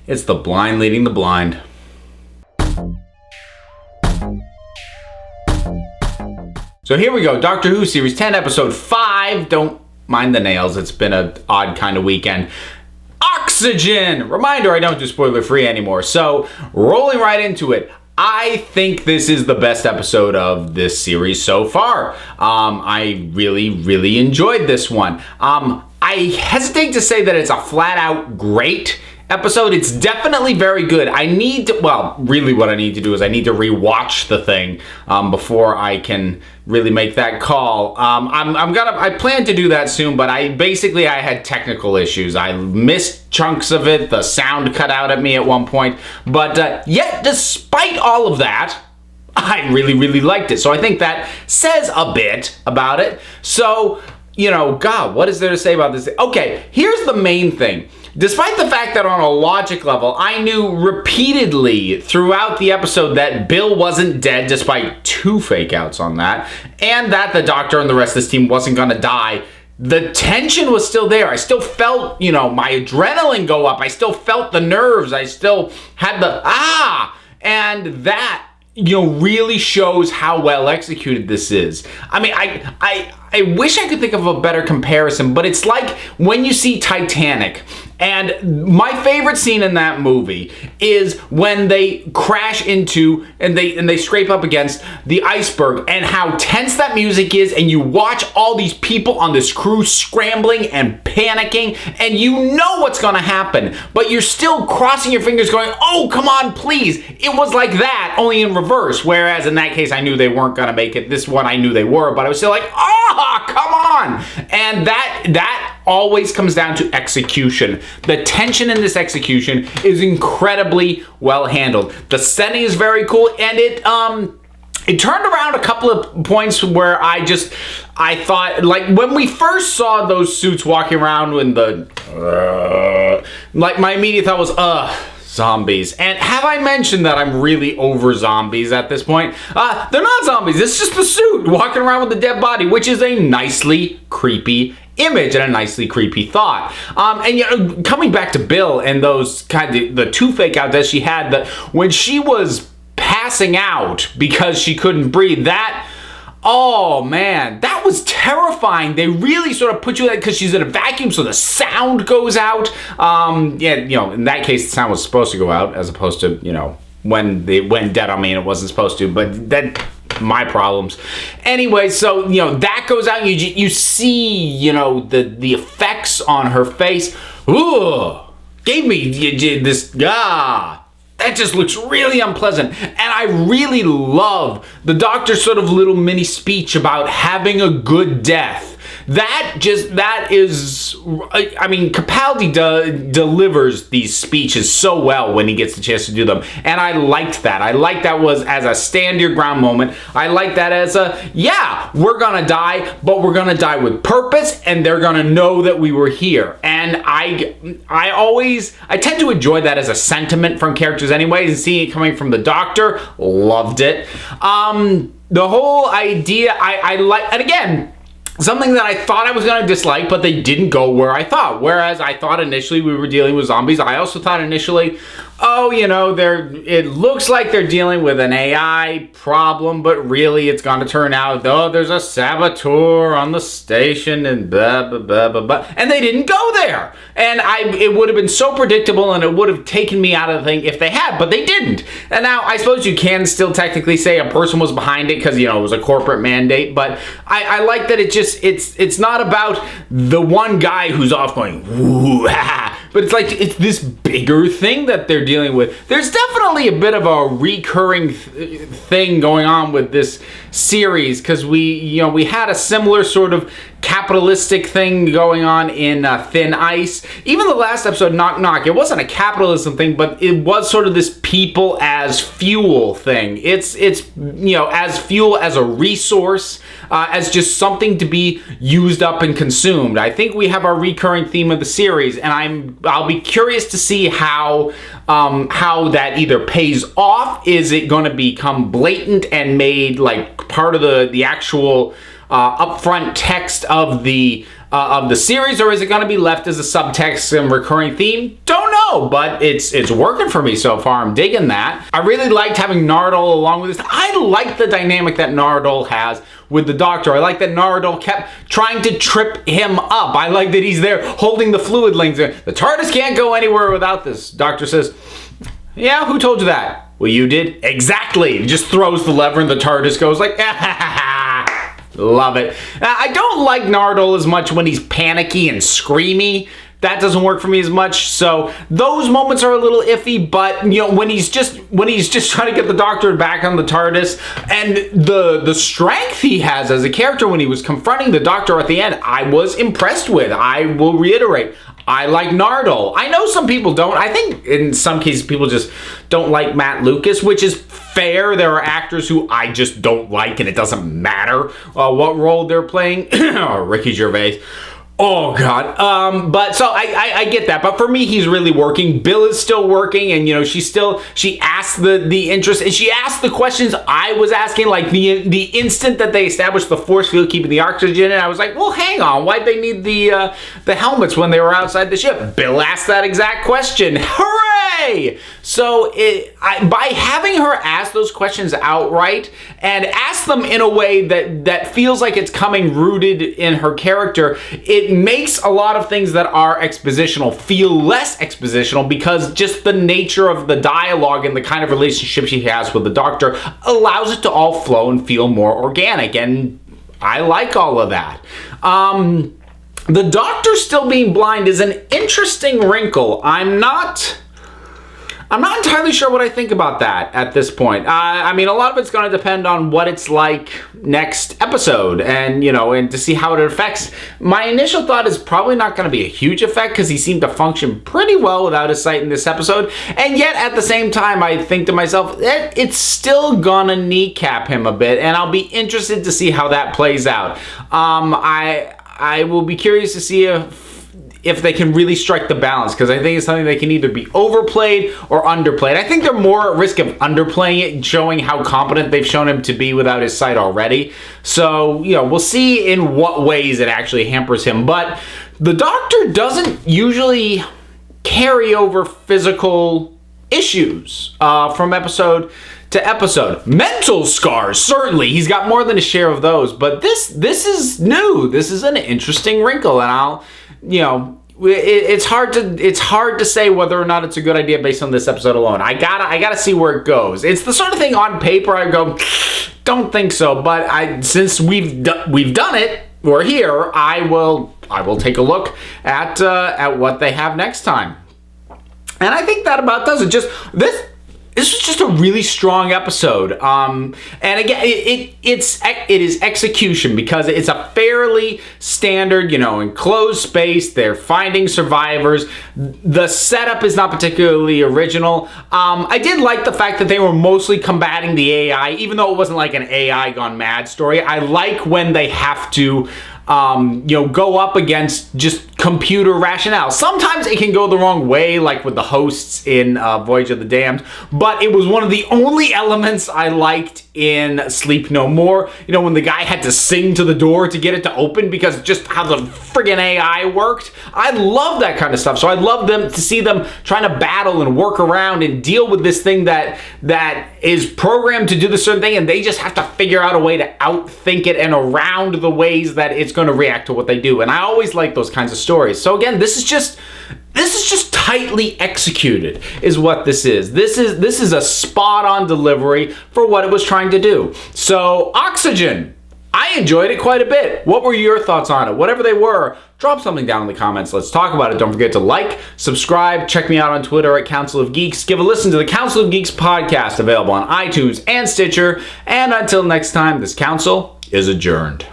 It's the blind leading the blind. So here we go, Doctor Who Series 10, Episode 5. Don't mind the nails, it's been an odd kind of weekend. Oxygen! Reminder, I don't do spoiler free anymore. So, rolling right into it. I think this is the best episode of this series so far. I really enjoyed this one. I hesitate to say that it's a flat out great episode. It's definitely very good. Really what I need to do is I need to rewatch the thing before I can really make that call. I plan to do that soon, but I had technical issues. I missed chunks of it. The sound cut out at me at one point. But yet, despite all of that, I really liked it. So I think that says a bit about it. So, God, what is there to say about this? Okay, here's the main thing. Despite the fact that on a logic level, I knew repeatedly throughout the episode that Bill wasn't dead, despite 2 fake outs on that, and that the Doctor and the rest of this team wasn't going to die, the tension was still there. I still felt, my adrenaline go up. I still felt the nerves. I still had the and that really shows how well executed this is. I mean, I wish I could think of a better comparison, but it's like when you see Titanic, and my favorite scene in that movie is when they crash into and they scrape up against the iceberg, and how tense that music is, and you watch all these people on this crew scrambling and panicking, and you know what's gonna happen, but you're still crossing your fingers going, oh, come on, please. It was like that, only in reverse, whereas in that case, I knew they weren't gonna make it. This one, I knew they were, but I was still like, come on. And that always comes down to execution. The tension in this execution is incredibly well handled. The setting is very cool, and it turned around a couple of points where I thought, like, when we first saw those suits walking around in the, my immediate thought was, zombies. And have I mentioned that I'm really over zombies at this point? They're not zombies. It's just the suit walking around with a dead body, which is a nicely creepy image and a nicely creepy thought. And coming back to Bill and those the 2 fake outs that she had, that when she was passing out because she couldn't breathe, oh man, that was terrifying. They really sort of put you in that, because she's in a vacuum, so the sound goes out. In that case, the sound was supposed to go out, as opposed to, when they went dead on me and it wasn't supposed to, but that, my problems. Anyway, so, that goes out, you see, the effects on her face. Ooh, gave me this, that just looks really unpleasant. And I really love the Doctor's sort of little mini speech about having a good death. That is, I mean, Capaldi delivers these speeches so well when he gets the chance to do them. And I liked that. I liked that was as a stand your ground moment. I like that as we're gonna die, but we're gonna die with purpose, and they're gonna know that we were here. And I tend to enjoy that as a sentiment from characters anyways, and seeing it coming from the Doctor, loved it. The whole idea, I like, and again, something that I thought I was going to dislike, but they didn't go where I thought. Whereas I thought initially we were dealing with zombies, I also thought initially, it looks like they're dealing with an AI problem, but really it's going to turn out, there's a saboteur on the station and blah, blah, blah, blah, blah. And they didn't go there. And it would have been so predictable, and it would have taken me out of the thing if they had, but they didn't. And now I suppose you can still technically say a person was behind it because, it was a corporate mandate, but I like that it's not about the one guy who's off going, woo, ha, but it's like, it's this bigger thing that they're dealing with. There's definitely a bit of a recurring thing going on with this series, because we had a similar sort of capitalistic thing going on in Thin Ice. Even the last episode, Knock Knock, it wasn't a capitalism thing, but it was sort of this people as fuel thing. It's as fuel, as a resource, as just something to be used up and consumed. I think we have our recurring theme of the series, and I'll be curious to see how that either pays off. Is it going to become blatant and made like part of the actual upfront text of the of the series, or is it going to be left as a subtext and recurring theme? Don't know, but it's working for me so far. I'm digging that. I really liked having Nardole along with this. I like the dynamic that Nardole has with the Doctor. I like that Nardole kept trying to trip him up. I like that he's there holding the fluid links. The TARDIS can't go anywhere without this. Doctor says, yeah, who told you that? Well, you did. Exactly. He just throws the lever and the TARDIS goes like, love it. I don't like Nardole as much when he's panicky and screamy. That doesn't work for me as much. So those moments are a little iffy, but when he's just trying to get the Doctor back on the TARDIS, and the strength he has as a character when he was confronting the Doctor at the end, I was impressed with. I will reiterate, I like Nardole. I know some people don't. I think in some cases people just don't like Matt Lucas, which is fair. There are actors who I just don't like, and it doesn't matter what role they're playing. Ricky Gervais. Oh God. But so I get that. But for me, he's really working. Bill is still working, and she asked the interest, and she asked the questions I was asking, like the instant that they established the force field keeping the oxygen, and I was like, well, hang on, why'd they need the helmets when they were outside the ship? Bill asked that exact question. Hooray! So by having her ask those questions outright and ask them in a way that feels like it's coming rooted in her character, it makes a lot of things that are expositional feel less expositional, because just the nature of the dialogue and the kind of relationship she has with the Doctor allows it to all flow and feel more organic, and I like all of that. The Doctor still being blind is an interesting wrinkle. I'm not entirely sure what I think about that at this point. I mean, a lot of it's going to depend on what it's like next episode, and and to see how it affects. My initial thought is probably not going to be a huge effect, because he seemed to function pretty well without his sight in this episode, and yet at the same time I think to myself, it's still gonna kneecap him a bit, and I'll be interested to see how that plays out. I will be curious to see if they can really strike the balance, because I think it's something that can either be overplayed or underplayed. I think they're more at risk of underplaying it and showing how competent they've shown him to be without his sight already. So, we'll see in what ways it actually hampers him. But the Doctor doesn't usually carry over physical issues from episode to episode. Mental scars, certainly. He's got more than a share of those. But this is new. This is an interesting wrinkle, and it's hard to say whether or not it's a good idea based on this episode alone. I gotta see where it goes. It's the sort of thing on paper I go, don't think so. But since we've done it, we're here. I will take a look at what they have next time. And I think that about does it. This was just a really strong episode. And again, it is execution, because it's a fairly standard, enclosed space. They're finding survivors. The setup is not particularly original. I did like the fact that they were mostly combating the AI, even though it wasn't like an AI gone mad story. I like when they have to go up against just computer rationale. Sometimes it can go the wrong way, like with the hosts in Voyage of the Damned, but it was one of the only elements I liked in Sleep No More. When the guy had to sing to the door to get it to open because just how the friggin' AI worked. I love that kind of stuff. So I love to see them trying to battle and work around and deal with this thing that is programmed to do this certain thing, and they just have to figure out a way to outthink it and around the ways that it's going to react to what they do. And I always like those kinds of stories. So again, this is just tightly executed is what this is. This is a spot-on delivery for what it was trying to do. So, Oxygen, I enjoyed it quite a bit. What were your thoughts on it? Whatever they were, drop something down in the comments. Let's talk about it. Don't forget to like, subscribe, check me out on Twitter at Council of Geeks. Give a listen to the Council of Geeks podcast, available on iTunes and Stitcher. And until next time, this council is adjourned.